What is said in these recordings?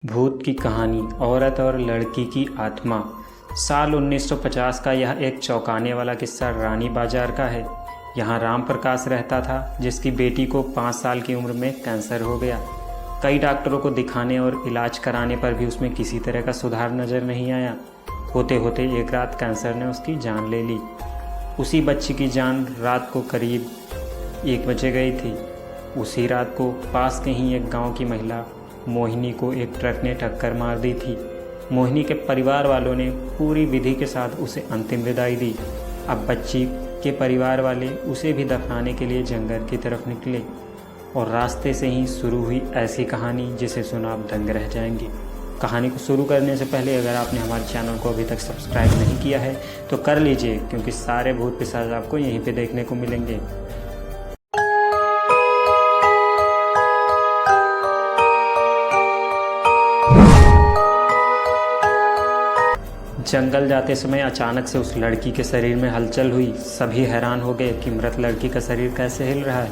भूत की कहानी औरत और लड़की की आत्मा। साल 1950 का यह एक चौंकाने वाला किस्सा रानी बाजार का है। यहाँ राम प्रकाश रहता था जिसकी बेटी को 5 साल की उम्र में कैंसर हो गया। कई डॉक्टरों को दिखाने और इलाज कराने पर भी उसमें किसी तरह का सुधार नज़र नहीं आया। होते होते एक रात कैंसर ने उसकी जान ले ली। उसी बच्ची की जान रात को करीब 1 बजे गई थी। उसी रात को पास के ही एक गांव की महिला मोहिनी को एक ट्रक ने टक्कर मार दी थी। मोहिनी के परिवार वालों ने पूरी विधि के साथ उसे अंतिम विदाई दी। अब बच्ची के परिवार वाले उसे भी दफनाने के लिए जंगल की तरफ निकले और रास्ते से ही शुरू हुई ऐसी कहानी जिसे सुना आप दंग रह जाएंगे। कहानी को शुरू करने से पहले अगर आपने हमारे चैनल को अभी तक सब्सक्राइब नहीं किया है तो कर लीजिए, क्योंकि सारे भूत पिशाच आपको यहीं पे देखने को मिलेंगे। जंगल जाते समय अचानक से उस लड़की के शरीर में हलचल हुई। सभी हैरान हो गए कि मृत लड़की का शरीर कैसे हिल रहा है।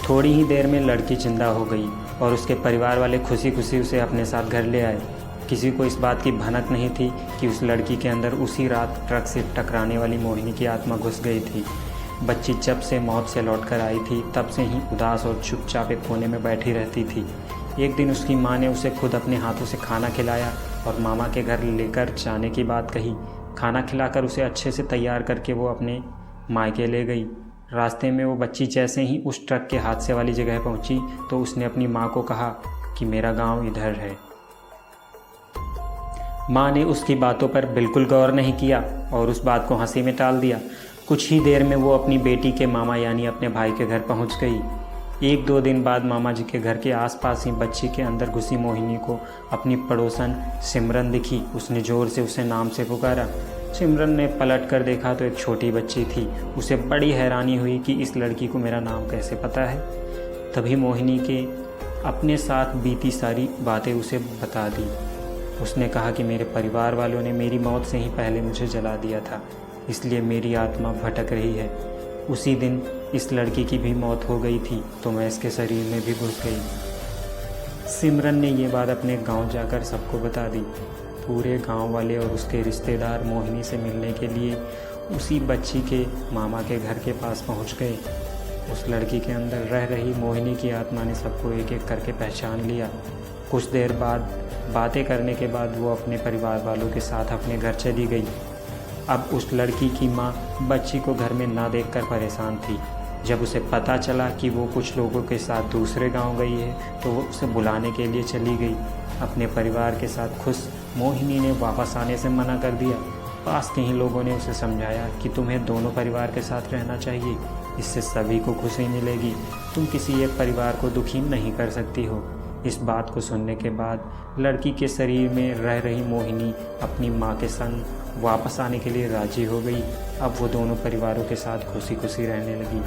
थोड़ी ही देर में लड़की जिंदा हो गई और उसके परिवार वाले खुशी खुशी उसे अपने साथ घर ले आए। किसी को इस बात की भनक नहीं थी कि उस लड़की के अंदर उसी रात ट्रक से टकराने वाली मोहिनी की आत्मा घुस गई थी। बच्ची जब से मौत से लौटकर आई थी तब से ही उदास और चुपचाप एक कोने में बैठी रहती थी। एक दिन उसकी माँ ने उसे खुद अपने हाथों से खाना खिलाया और मामा के घर लेकर जाने की बात कही। खाना खिलाकर उसे अच्छे से तैयार करके वो अपने मायके ले गई। रास्ते में वो बच्ची जैसे ही उस ट्रक के हादसे वाली जगह पहुंची तो उसने अपनी माँ को कहा कि मेरा गांव इधर है। माँ ने उसकी बातों पर बिल्कुल गौर नहीं किया और उस बात को हंसी में टाल दिया। कुछ ही देर में वो अपनी बेटी के मामा यानी अपने भाई के घर पहुंच गई। 1-2 दिन बाद मामा जी के घर के आसपास ही बच्ची के अंदर घुसी मोहिनी को अपनी पड़ोसन सिमरन दिखी। उसने ज़ोर से उसे नाम से पुकारा। सिमरन ने पलट कर देखा तो एक छोटी बच्ची थी। उसे बड़ी हैरानी हुई कि इस लड़की को मेरा नाम कैसे पता है। तभी मोहिनी के अपने साथ बीती सारी बातें उसे बता दी। उसने कहा कि मेरे परिवार वालों ने मेरी मौत से ही पहले मुझे जला दिया था, इसलिए मेरी आत्मा भटक रही है। उसी दिन इस लड़की की भी मौत हो गई थी तो मैं इसके शरीर में भी घुस गई। सिमरन ने ये बात अपने गांव जाकर सबको बता दी। पूरे गांव वाले और उसके रिश्तेदार मोहिनी से मिलने के लिए उसी बच्ची के मामा के घर के पास पहुंच गए। उस लड़की के अंदर रह रही मोहिनी की आत्मा ने सबको एक एक करके पहचान लिया। कुछ देर बाद बातें करने के बाद वो अपने परिवार वालों के साथ अपने घर चली गई। अब उस लड़की की माँ बच्ची को घर में ना देखकर परेशान थी। जब उसे पता चला कि वो कुछ लोगों के साथ दूसरे गांव गई है तो वो उसे बुलाने के लिए चली गई। अपने परिवार के साथ खुश मोहिनी ने वापस आने से मना कर दिया। पास के ही लोगों ने उसे समझाया कि तुम्हें दोनों परिवार के साथ रहना चाहिए, इससे सभी को खुशी मिलेगी। तुम किसी एक परिवार को दुखी नहीं कर सकती हो। इस बात को सुनने के बाद लड़की के शरीर में रह रही मोहिनी अपनी माँ के संग वापस आने के लिए राजी हो गई। अब वो दोनों परिवारों के साथ खुशी खुशी रहने लगी।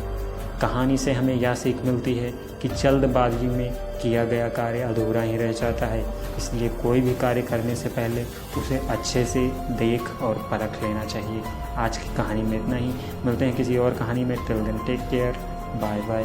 कहानी से हमें यह सीख मिलती है कि जल्दबाजी में किया गया कार्य अधूरा ही रह जाता है, इसलिए कोई भी कार्य करने से पहले उसे अच्छे से देख और परख लेना चाहिए। आज की कहानी में इतना ही। मिलते हैं किसी और कहानी में। Till then take care, bye bye.